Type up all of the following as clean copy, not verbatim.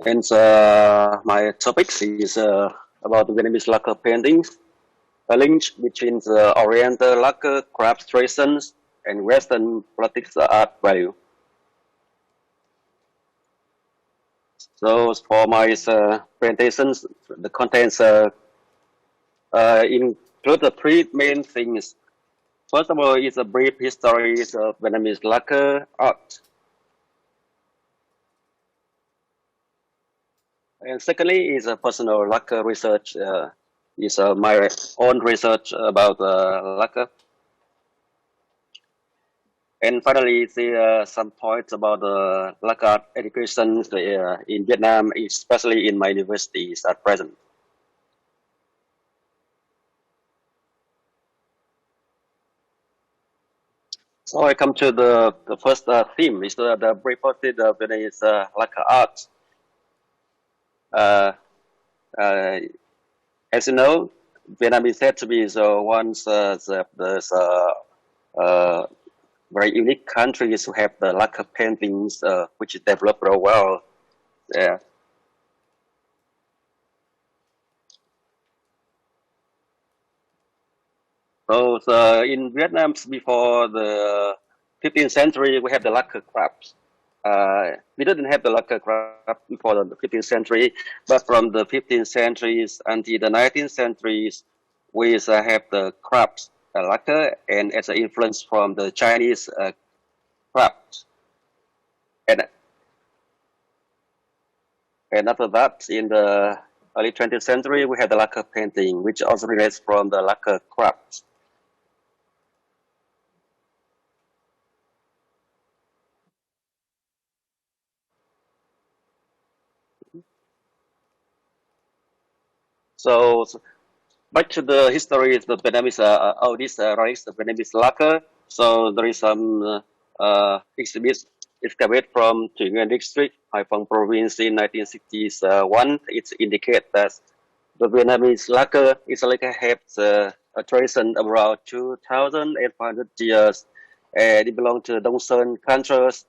And my topic is about Vietnamese lacquer paintings, a link between the Oriental lacquer craft traditions and Western politics art value. So for my presentations, the contents include the three main things. First of all, is a brief history of Vietnamese lacquer art. And secondly, is a personal lacquer research. Is my own research about lacquer. And finally, some points about the lacquer education in Vietnam, especially in my universities at present. So I come to the first theme, is the brief of Vietnamese lacquer art. Uh, uh, as you know, Vietnam is said to be the very unique countries who have the lacquer paintings, which is developed very well. Yeah. So in Vietnam, before the 15th century, we have the lacquer crafts. We didn't have the lacquer craft before the 15th century, but from the 15th centuries until the 19th centuries, we have the crafts, lacquer, and as an influence from the Chinese craft. And, and after that, in the early 20th century, we have the lacquer painting, which also relates from the lacquer craft. So back to the history of the Vietnamese, all these relics of Vietnamese lacquer. So there is some exhibits excavated from Trieu district, Haiphong province in 1961. It indicates that the Vietnamese lacquer is like has a tradition of around 2,800 years, and it belongs to Dongson cultures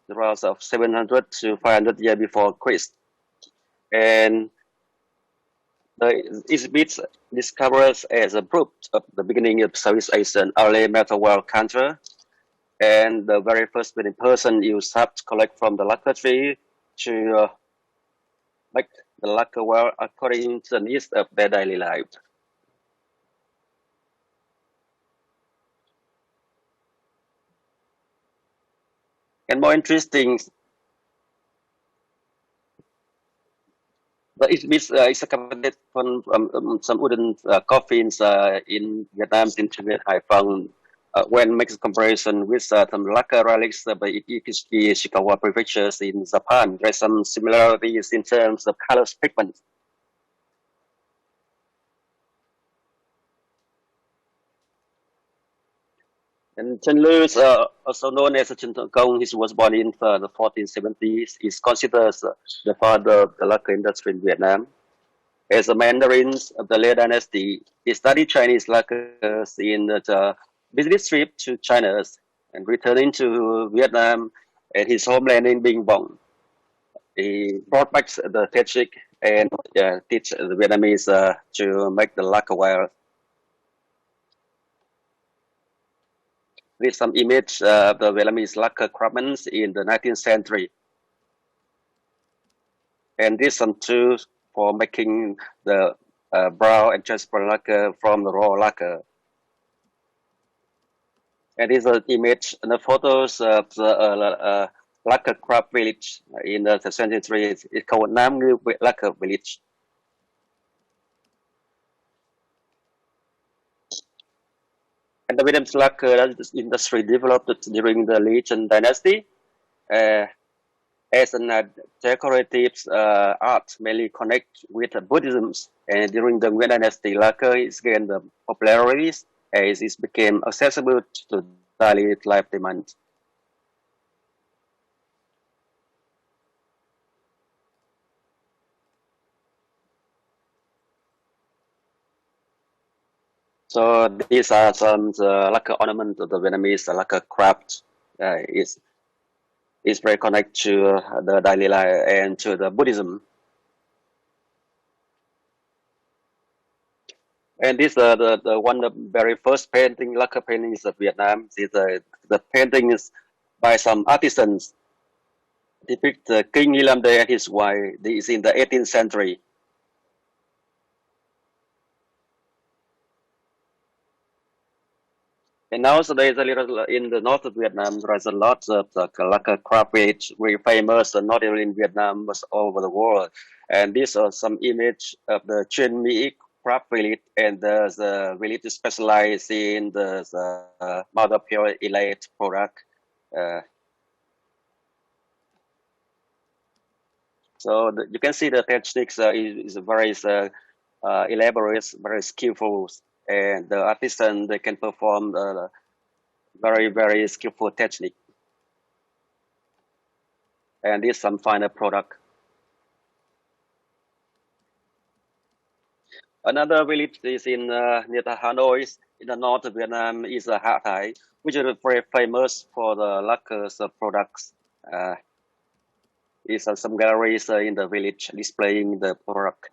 around of 700 to 500 years before Christ. And the exhibit discovers as a proof of the beginning of Southeast Asian early metal world culture, and the very first person used sap to collect from the lacquer tree to make the lacquer world according to the needs of their daily life. And more interesting, the exhibit is accommodated from some wooden coffins in Vietnam in Tibet, Haiphong, when makes comparison with some lacquer relics by Ikishiki Ishikawa prefectures in Japan. There's some similarities in terms of color pigment. And Chen Lu, also known as Chen Kong, he was born in the 1470s, is considered the father of the lacquer industry in Vietnam. As a Mandarin of the Lei Dynasty, he studied Chinese lacquers in the business trip to China and returning to Vietnam and his homeland in Binh Bong. He brought back the technique and teach the Vietnamese to make the lacquer wire. With some image of the Vietnamese lacquer craftsmen in the 19th century. And these some tools for making the brown and transparent lacquer from the raw lacquer. And this is an image and the photos of the lacquer craft village in the century. It's called Nam Ngư Lacquer Village. And the Vietnamese lacquer industry developed during the Licheng dynasty as an decorative art mainly connect with Buddhism. And during the Nguyen dynasty, lacquer is gained popularity as it became accessible to daily life demand. So these are some lacquer ornaments of the Vietnamese lacquer craft. It's is very connected to the daily life and to the Buddhism. And this the one of the very first painting, lacquer paintings of Vietnam. The painting is by some artisans depict King Nilam Day and his wife. This is in the 18th century. And nowadays, a little in the north of Vietnam, there's a lot of lacquer craft which very famous, not only in Vietnam but all over the world. And these are some image of the Tien craft village, and the village is specialized in the mother pure elite product. Uh, you can see the techniques is very elaborate, very skillful, and the artisan they can perform very skillful technique. And this some final product. Another village is in near Hanoi, in the north of Vietnam, is Ha Thai, which is very famous for the lacquer products. Is some galleries in the village displaying the product.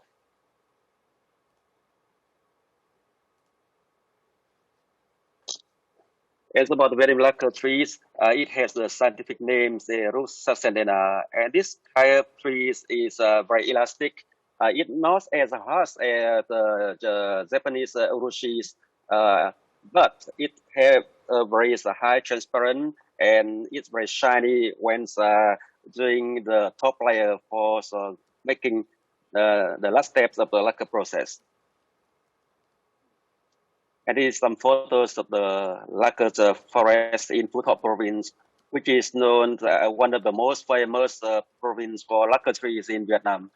As about the Vietnam lacquer trees, it has the scientific name, the Rusacendena, and this type of trees is very elastic. It's not as harsh as the Japanese urushis, but it has a very high transparent and it's very shiny when doing the top layer for making the last steps of the lacquer process. And this is some photos of the Lacquer forest in Phu Thọ province, which is known as one of the most famous province for lacquer trees in Vietnam.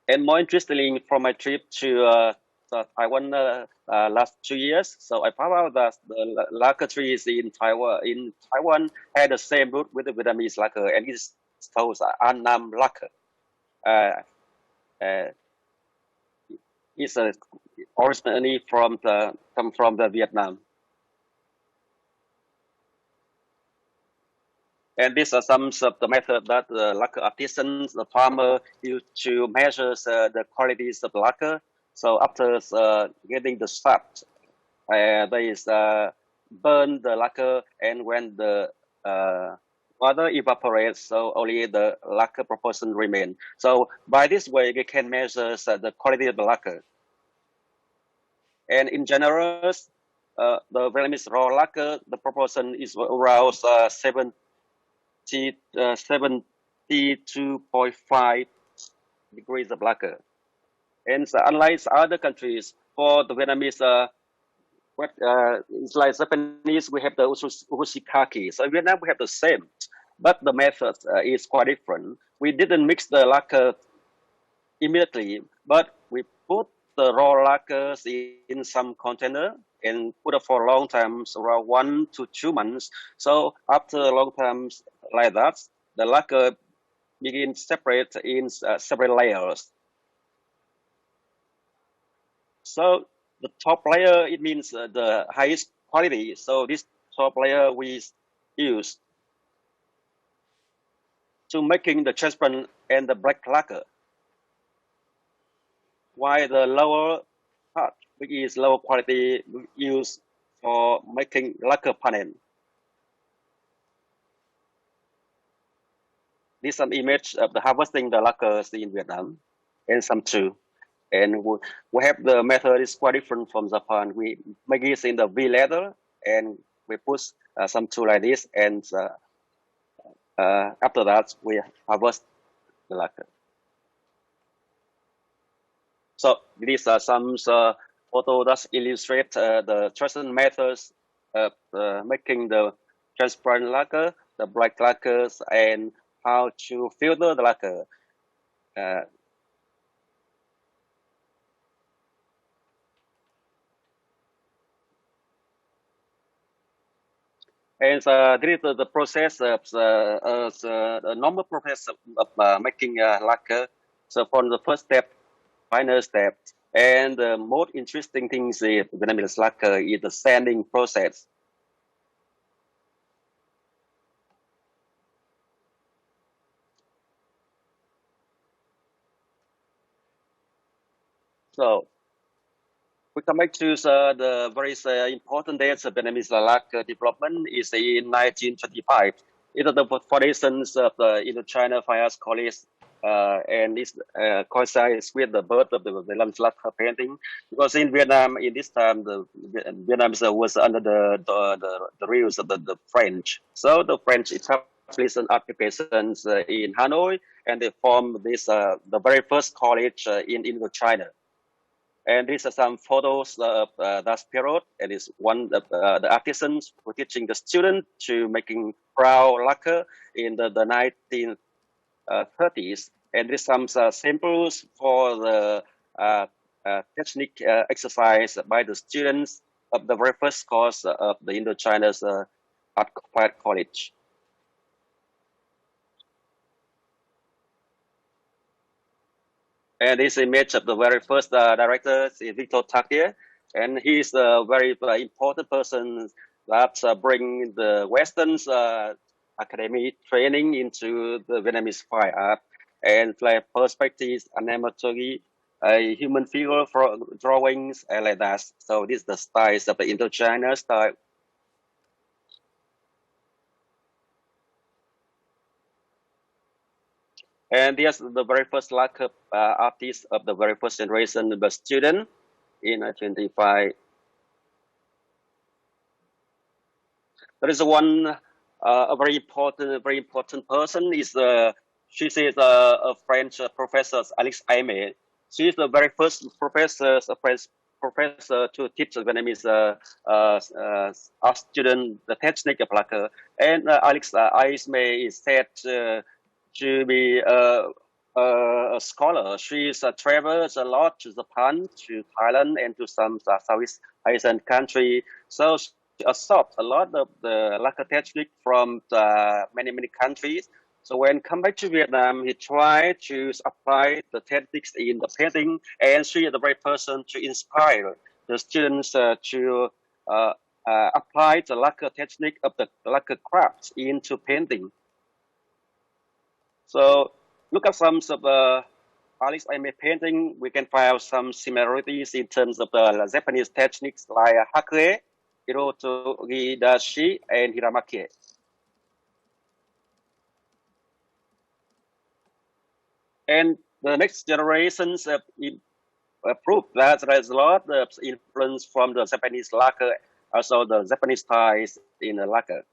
And more interestingly, from my trip to Taiwan last 2 years, so I found out that the lacquer trees in Taiwan had the same root with the Vietnamese lacquer, and it's called Annam lacquer. It's originally come from the Vietnam. And these are some of the methods that the lacquer artisans, the farmer, use to measure the qualities of the lacquer. So after getting the sap, they burn the lacquer, and when the water evaporates, so only the lacquer proportion remain. So by this way, you can measure the quality of the lacquer. And in general, the Vietnamese raw lacquer, the proportion is around 72.5 degrees of lacquer. And unlike other countries, for the Vietnamese, it's like Japanese, we have the urushikaki. So in Vietnam, we have the same, but the method is quite different. We didn't mix the lacquer immediately, but we put the raw lacquers in some container and put it for a long time, around 1 to 2 months. So after a long time like that, the lacquer begins separate in separate layers. So the top layer, it means the highest quality. So this top layer we use to making the transparent and the black lacquer. While the lower part, which is lower quality, we use for making lacquer panel. This is some image of the harvesting the lacquers in Vietnam, and some too. And we have the method is quite different from Japan. We make it in the V leather, and we put some tool like this, and after that we harvest the lacquer. So these are some photos that illustrate the traditional methods of making the transparent lacquer, the black lacquers, and how to filter the lacquer. And this is the process of the normal process of making lacquer. So from the first step, final step, and the most interesting thing is Vietnamese lacquer is the sanding process. So we come back to the very important dates of Vietnamese lacquer development is in 1925. It is the foundations of the Indochina Fine Arts College, and this coincides with the birth of the Vietnamese lacquer painting. Because in Vietnam, in this time, Vietnam was under the rules of the French. So the French established an occupations in Hanoi, and they formed this the very first college in Indochina. And these are some photos of that period. And it's one of the artisans who teaching the student to making brown lacquer in the 1930s. And these some samples for the technique exercise by the students of the very first course of the Indochina's Art College. And this image of the very first director is Victor Takier, and he's a very important person that bring the Western academy training into the Vietnamese fine art and like perspectives, anemotogy, human figure for drawings, and like that. So this is the styles of the Indochina style. And yes, the very first lacquer artist of the very first generation, the student in 1925. There is one a very important person is she is a French professor, Alex Aimé. She is the very first professor, a French professor to teach the Vietnamese art student the technique of lacquer. And Alex Aimé is said to be a scholar. She travels a lot to Japan, to Thailand, and to some Southeast Asian country. So absorbed a lot of the lacquer technique from many countries. So when come back to Vietnam, he tried to apply the techniques in the painting, and she is the right person to inspire the students to apply the lacquer technique of the lacquer crafts into painting. So look at some of the Alice Aimee painting. We can find some similarities in terms of the Japanese techniques like Hake, Hiroto Hidashi, and Hiramaki. And the next generations have proved that there is a lot of influence from the Japanese lacquer, also the Japanese styles in the lacquer.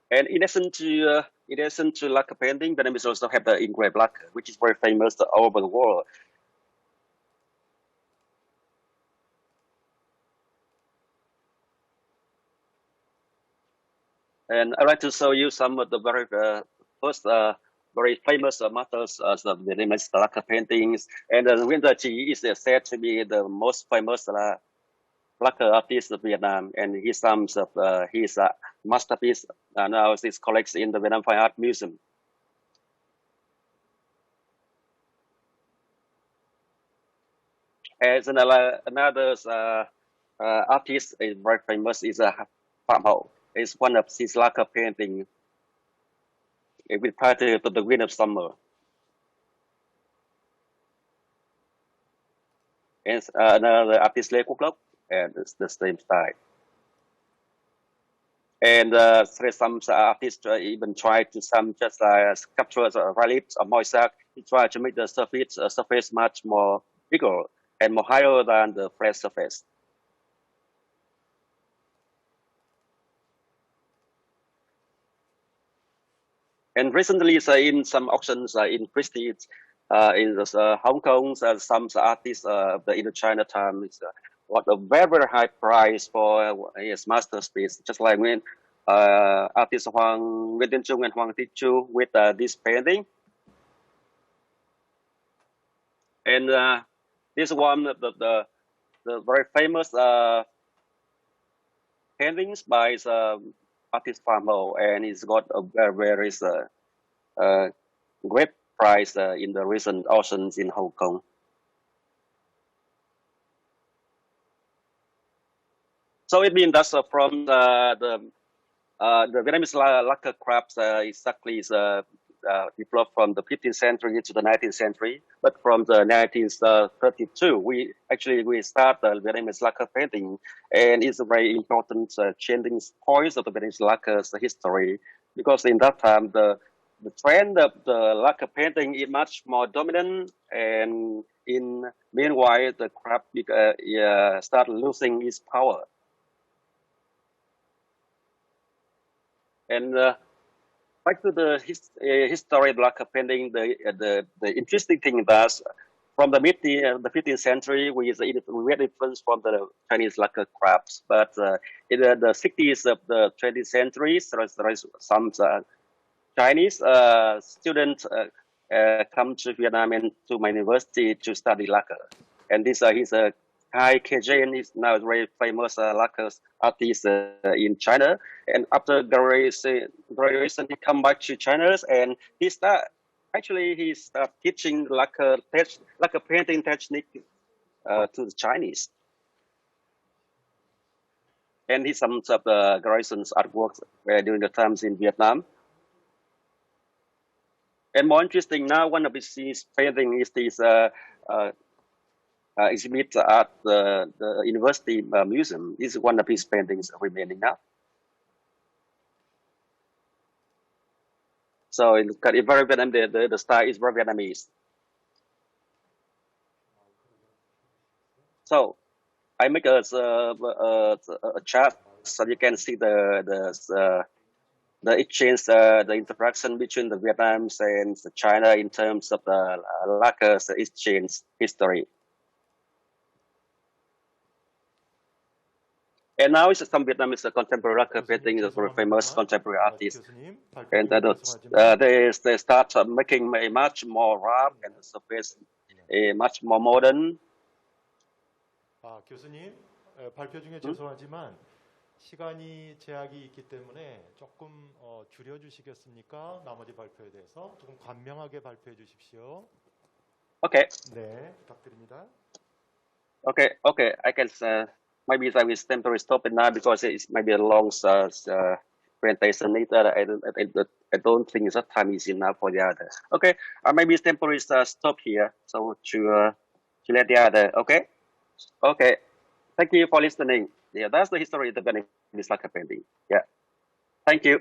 And in addition to lacquer painting, Vietnamese also have the engraved lacquer, which is very famous all over the world. And I'd like to show you some of the very first very famous masters of the Vietnamese lacquer paintings. And Nguyen Gia Chi is said to be the most famous lacquer artist of Vietnam. And his some of his masterpiece now is collected in the Vietnam Fine Art Museum. As another artist is very famous is Phạm Hậu. It's one of his lacquer painting with title to the Wind of Summer. And another artist Lê Quốc Lộc, and it's the same style. And some artists even try to some just sculptures or reliefs or mosaic. He try to make the surface much more bigger and more higher than the flat surface. And recently, in some auctions in Christie, in Hong Kong, some artists of the Indochina time got a very high price for his masterpiece, just like when artists Nguyễn Tiên Trung and Hoàng Thị Chu with this painting. And this one of the very famous paintings by artist Phạm Hậu, and it's got a very great price in the recent auctions in Hong Kong. So it means that from the The Vietnamese lacquer crafts exactly is developed from the 15th century to the 19th century. But from the 1932, we start the Vietnamese lacquer painting, and it's a very important changing point of the Vietnamese lacquer's history, because in that time the trend of the lacquer painting is much more dominant, and in meanwhile the craft start losing its power. And back to the history of lacquer painting, the interesting thing is from the 15th century, we had influence from the Chinese lacquer crafts. But in the 60s of the 20th century, there is some Chinese students come to Vietnam and to my university to study lacquer. And this is a Khanh is now a very famous lacquer artist in China. And after graduation, he come back to China, and he start teaching lacquer painting technique to the Chinese. And he sums up the graduation's artworks during the times in Vietnam. And more interesting now, one of his painting is this exhibit at the university museum. This is one of his paintings remaining now. So it's very Vietnamese. The style is very Vietnamese. So I make a chart so you can see the exchange, the interaction between the Vietnam and China in terms of the lacquer exchange history. And now it's some Vietnamese contemporary lacquer painting, the very famous contemporary artists. And they start making a much more rough and the surface a much more modern. 교수님, 발표 중에 죄송하지만 시간이 제약이 있기 때문에 조금 줄여주시겠습니까? 나머지 발표에 대해서 조금 간명하게 발표해 주십시오. Okay. 네, 부탁드립니다. Okay. I can maybe I will temporarily stop it now because it's maybe a long presentation. I don't think that time is enough for the other. Okay. Maybe temporarily stop here so to let the other. Okay. Okay. Thank you for listening. Yeah, that's the history of the Vietnamese lacquer painting. Yeah. Thank you.